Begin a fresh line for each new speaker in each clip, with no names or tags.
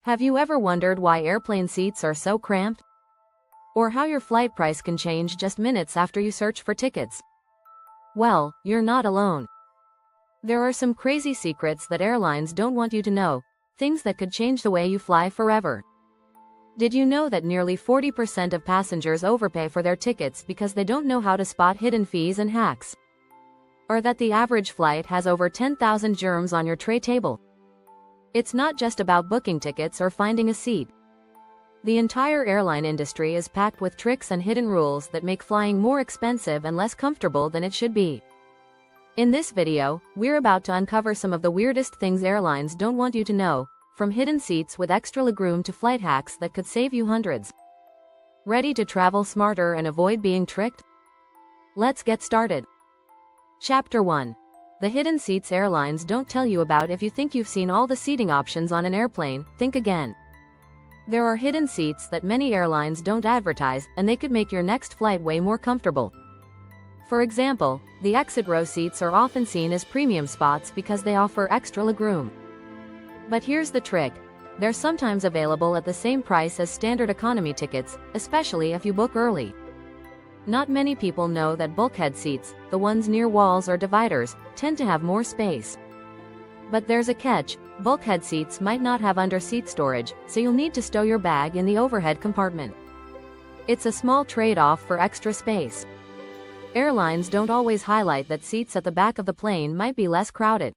Have you ever wondered why airplane seats are so cramped? Or how your flight price can change just minutes after you search for tickets? Well, you're not alone. There are some crazy secrets that airlines don't want you to know, things that could change the way you fly forever. Did you know that nearly 40% of passengers overpay for their tickets because they don't know how to spot hidden fees and hacks? Or that the average flight has over 10,000 germs on your tray table? It's not just about booking tickets or finding a seat. The entire airline industry is packed with tricks and hidden rules that make flying more expensive and less comfortable than it should be. In this video, we're about to uncover some of the weirdest things airlines don't want you to know, from hidden seats with extra legroom to flight hacks that could save you hundreds. Ready to travel smarter and avoid being tricked? Let's get started. Chapter 1. The hidden seats airlines don't tell you about. If you think you've seen all the seating options on an airplane, think again. There are hidden seats that many airlines don't advertise, and they could make your next flight way more comfortable. For example, the exit row seats are often seen as premium spots because they offer extra legroom. But here's the trick. They're sometimes available at the same price as standard economy tickets, especially if you book early. Not many people know that bulkhead seats, the ones near walls or dividers, tend to have more space. But there's a catch. Bulkhead seats might not have under-seat storage, so you'll need to stow your bag in the overhead compartment. It's a small trade-off for extra space. Airlines don't always highlight that seats at the back of the plane might be less crowded.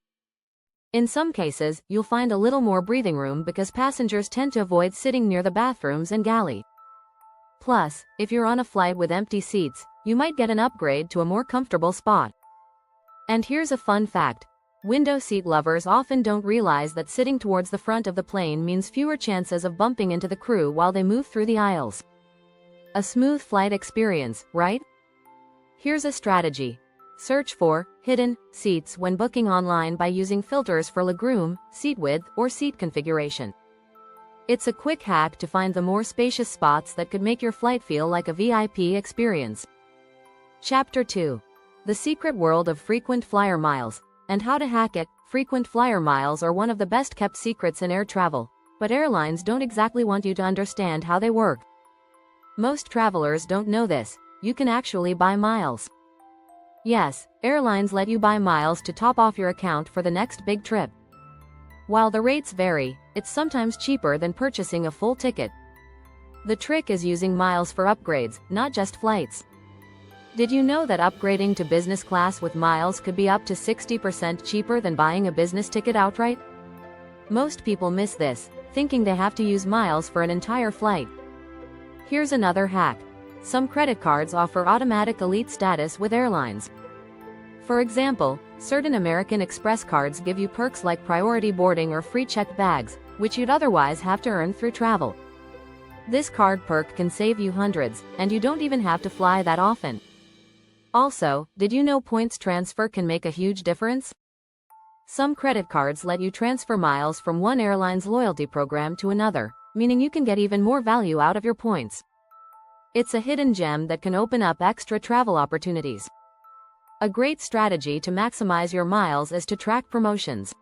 In some cases, you'll find a little more breathing room because passengers tend to avoid sitting near the bathrooms and galley. Plus, if you're on a flight with empty seats, you might get an upgrade to a more comfortable spot. And here's a fun fact. Window seat lovers often don't realize that sitting towards the front of the plane means fewer chances of bumping into the crew while they move through the aisles. A smooth flight experience, right? Here's a strategy. Search for hidden seats when booking online by using filters for legroom, seat width, or seat configuration. It's a quick hack to find the more spacious spots that could make your flight feel like a VIP experience. Chapter 2. The secret world of frequent flyer miles, and how to hack it. Frequent flyer miles are one of the best kept secrets in air travel, but airlines don't exactly want you to understand how they work. Most travelers don't know this. You can actually buy miles. Yes, airlines let you buy miles to top off your account for the next big trip. While the rates vary, it's sometimes cheaper than purchasing a full ticket. The trick is using miles for upgrades, not just flights. Did you know that upgrading to business class with miles could be up to 60% cheaper than buying a business ticket outright? Most people miss this, thinking they have to use miles for an entire flight. Here's another hack. Some credit cards offer automatic elite status with airlines. For example, certain American Express cards give you perks like priority boarding or free checked bags, which you'd otherwise have to earn through travel. This card perk can save you hundreds, and you don't even have to fly that often. Also, did you know points transfer can make a huge difference? Some credit cards let you transfer miles from one airline's loyalty program to another, meaning you can get even more value out of your points. It's a hidden gem that can open up extra travel opportunities. A great strategy to maximize your miles is to track promotions.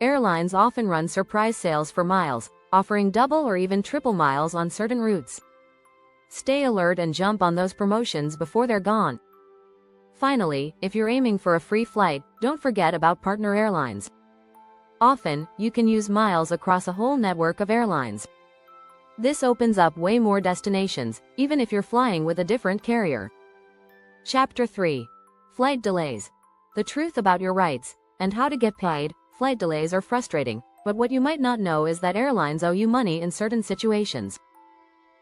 Airlines often run surprise sales for miles, offering double or even triple miles on certain routes. Stay alert and jump on those promotions before they're gone. Finally, if you're aiming for a free flight, don't forget about partner airlines. Often, you can use miles across a whole network of airlines. This opens up way more destinations, even if you're flying with a different carrier. Chapter 3. Flight delays. The truth about your rights, and how to get paid. Flight delays are frustrating, but what you might not know is that airlines owe you money in certain situations.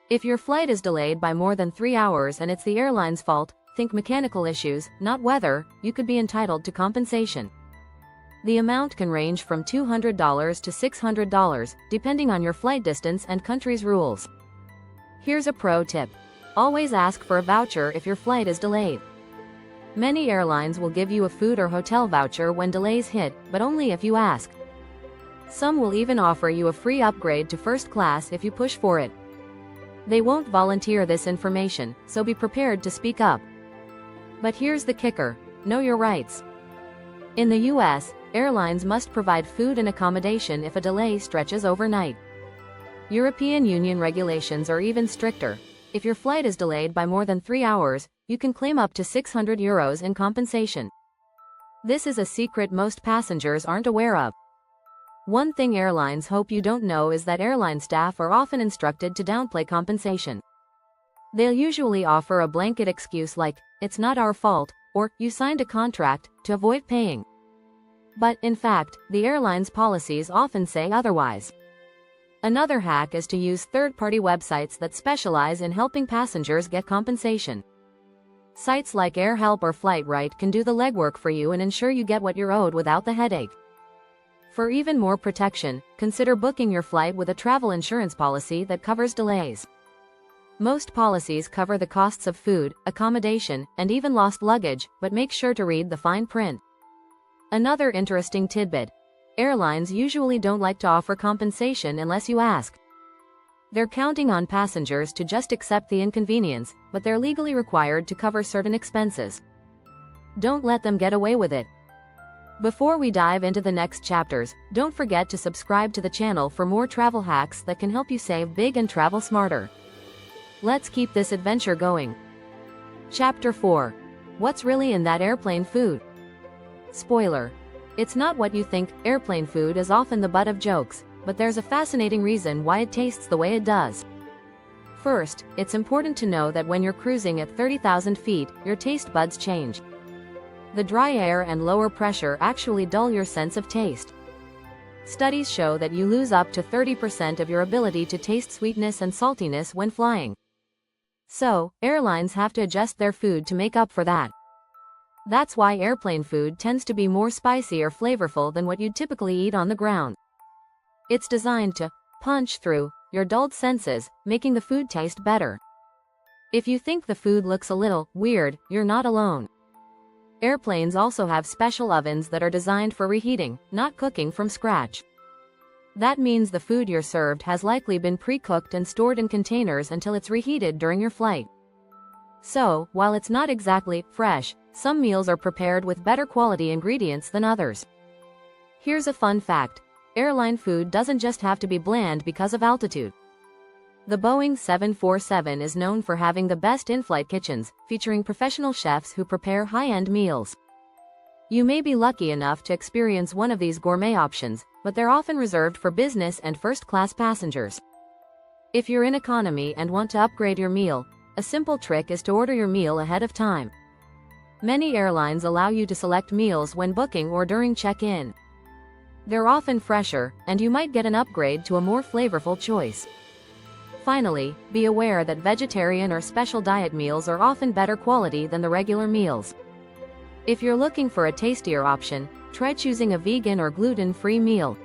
If your flight is delayed by more than 3 hours and it's the airline's fault, think mechanical issues, not weather, you could be entitled to compensation. The amount can range from $200 to $600, depending on your flight distance and country's rules. Here's a pro tip. Always ask for a voucher if your flight is delayed. Many airlines will give you a food or hotel voucher when delays hit, but only if you ask. Some will even offer you a free upgrade to first class if you push for it. They won't volunteer this information, so be prepared to speak up. But here's the kicker. Know your rights. In the US, airlines must provide food and accommodation if a delay stretches overnight. European Union regulations are even stricter. If your flight is delayed by more than 3 hours, you can claim up to €600 in compensation. This is a secret most passengers aren't aware of. One thing airlines hope you don't know is that airline staff are often instructed to downplay compensation. They'll usually offer a blanket excuse like, "It's not our fault," or "You signed a contract," to avoid paying. But, in fact, the airline's policies often say otherwise. Another hack is to use third-party websites that specialize in helping passengers get compensation. Sites like AirHelp or FlightRight can do the legwork for you and ensure you get what you're owed without the headache. For even more protection, consider booking your flight with a travel insurance policy that covers delays. Most policies cover the costs of food, accommodation, and even lost luggage, but make sure to read the fine print. Another interesting tidbit: airlines usually don't like to offer compensation unless you ask. They're counting on passengers to just accept the inconvenience, but they're legally required to cover certain expenses. Don't let them get away with it. Before we dive into the next chapters, don't forget to subscribe to the channel for more travel hacks that can help you save big and travel smarter. Let's keep this adventure going. Chapter 4. What's really in that airplane food? Spoiler: it's not what you think. Airplane food is often the butt of jokes, but there's a fascinating reason why it tastes the way it does. First, it's important to know that when you're cruising at 30,000 feet, your taste buds change. The dry air and lower pressure actually dull your sense of taste. Studies show that you lose up to 30% of your ability to taste sweetness and saltiness when flying. So, airlines have to adjust their food to make up for that. That's why airplane food tends to be more spicy or flavorful than what you'd typically eat on the ground. It's designed to punch through your dulled senses, making the food taste better. If you think the food looks a little weird, you're not alone. Airplanes also have special ovens that are designed for reheating, not cooking from scratch. That means the food you're served has likely been pre-cooked and stored in containers until it's reheated during your flight. So, while it's not exactly fresh, some meals are prepared with better quality ingredients than others. Here's a fun fact: airline food doesn't just have to be bland because of altitude. The Boeing 747 is known for having the best in-flight kitchens, featuring professional chefs who prepare high-end meals. You may be lucky enough to experience one of these gourmet options, but they're often reserved for business and first-class passengers. If you're in economy and want to upgrade your meal, a simple trick is to order your meal ahead of time. Many airlines allow you to select meals when booking or during check-in. They're often fresher, and you might get an upgrade to a more flavorful choice. Finally, be aware that vegetarian or special diet meals are often better quality than the regular meals. If you're looking for a tastier option, try choosing a vegan or gluten-free meal.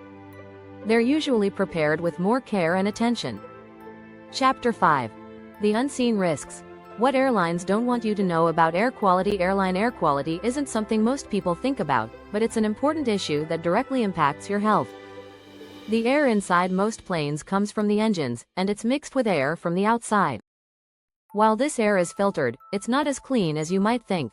They're usually prepared with more care and attention. Chapter 5. The unseen risks. What airlines don't want you to know about air quality. Airline air quality isn't something most people think about, but it's an important issue that directly impacts your health. The air inside most planes comes from the engines, and it's mixed with air from the outside. While this air is filtered, it's not as clean as you might think.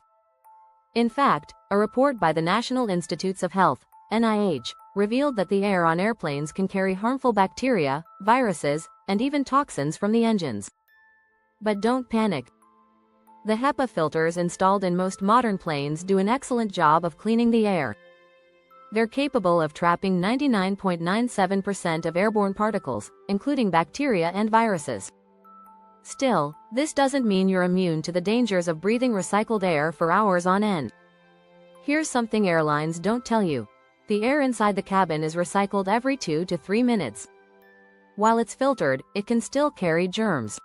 In fact, a report by the National Institutes of Health, NIH, revealed that the air on airplanes can carry harmful bacteria, viruses, and even toxins from the engines. But don't panic. The HEPA filters installed in most modern planes do an excellent job of cleaning the air. They're capable of trapping 99.97% of airborne particles, including bacteria and viruses. Still, this doesn't mean you're immune to the dangers of breathing recycled air for hours on end. Here's something airlines don't tell you: the air inside the cabin is recycled every 2 to 3 minutes. While it's filtered, it can still carry germs.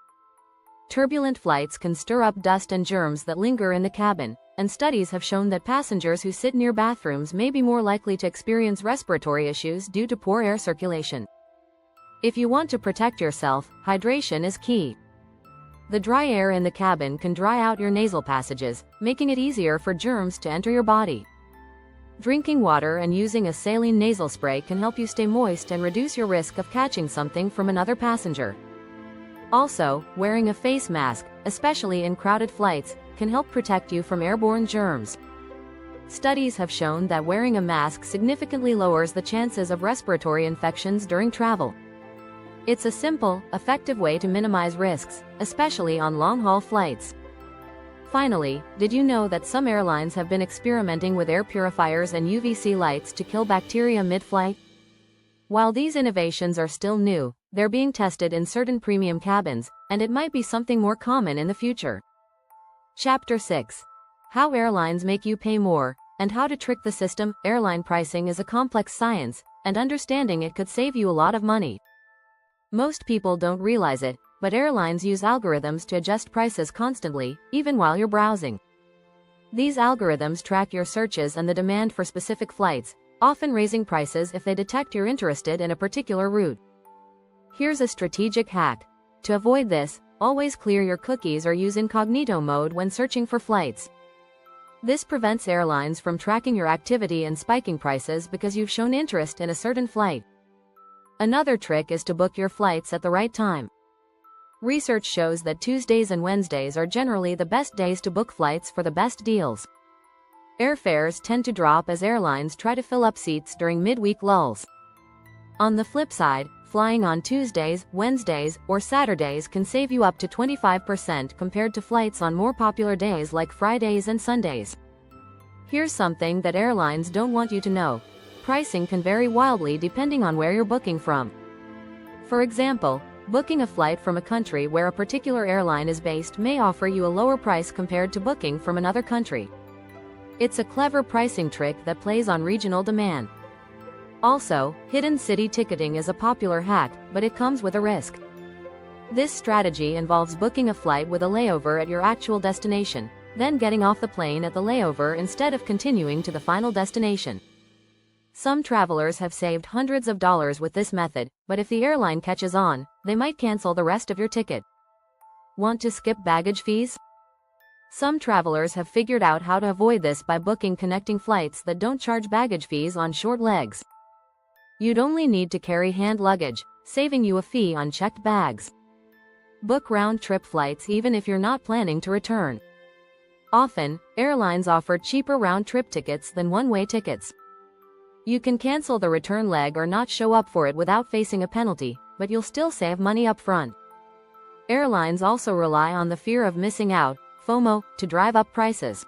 Turbulent flights can stir up dust and germs that linger in the cabin, and studies have shown that passengers who sit near bathrooms may be more likely to experience respiratory issues due to poor air circulation. If you want to protect yourself, hydration is key. The dry air in the cabin can dry out your nasal passages, making it easier for germs to enter your body. Drinking water and using a saline nasal spray can help you stay moist and reduce your risk of catching something from another passenger. Also, wearing a face mask, especially in crowded flights, can help protect you from airborne germs. Studies have shown that wearing a mask significantly lowers the chances of respiratory infections during travel. It's a simple, effective way to minimize risks, especially on long-haul flights. Finally, did you know that some airlines have been experimenting with air purifiers and UVC lights to kill bacteria mid-flight? While these innovations are still new, they're being tested in certain premium cabins, and it might be something more common in the future. Chapter 6. How airlines make you pay more, and how to trick the system. Airline pricing is a complex science, and understanding it could save you a lot of money. Most people don't realize it, but airlines use algorithms to adjust prices constantly, even while you're browsing. These algorithms track your searches and the demand for specific flights, often raising prices if they detect you're interested in a particular route. Here's a strategic hack. To avoid this, always clear your cookies or use incognito mode when searching for flights. This prevents airlines from tracking your activity and spiking prices because you've shown interest in a certain flight. Another trick is to book your flights at the right time. Research shows that Tuesdays and Wednesdays are generally the best days to book flights for the best deals. Airfares tend to drop as airlines try to fill up seats during midweek lulls. On the flip side, flying on Tuesdays, Wednesdays, or Saturdays can save you up to 25% compared to flights on more popular days like Fridays and Sundays. Here's something that airlines don't want you to know. Pricing can vary wildly depending on where you're booking from. For example, booking a flight from a country where a particular airline is based may offer you a lower price compared to booking from another country. It's a clever pricing trick that plays on regional demand. Also, hidden city ticketing is a popular hack, but it comes with a risk. This strategy involves booking a flight with a layover at your actual destination, then getting off the plane at the layover instead of continuing to the final destination. Some travelers have saved hundreds of dollars with this method, but if the airline catches on, they might cancel the rest of your ticket. Want to skip baggage fees? Some travelers have figured out how to avoid this by booking connecting flights that don't charge baggage fees on short legs. You'd only need to carry hand luggage, saving you a fee on checked bags. Book round-trip flights even if you're not planning to return. Often, airlines offer cheaper round-trip tickets than one-way tickets. You can cancel the return leg or not show up for it without facing a penalty, but you'll still save money up front. Airlines also rely on the fear of missing out, FOMO, to drive up prices.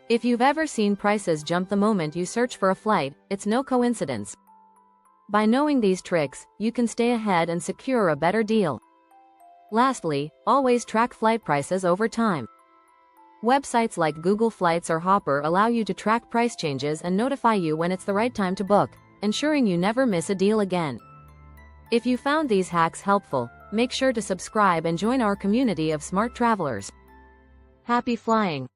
If you've ever seen prices jump the moment you search for a flight, it's no coincidence. By knowing these tricks, you can stay ahead and secure a better deal. Lastly, always track flight prices over time. Websites like Google Flights or Hopper allow you to track price changes and notify you when it's the right time to book, ensuring you never miss a deal again. If you found these hacks helpful, make sure to subscribe and join our community of smart travelers. Happy flying!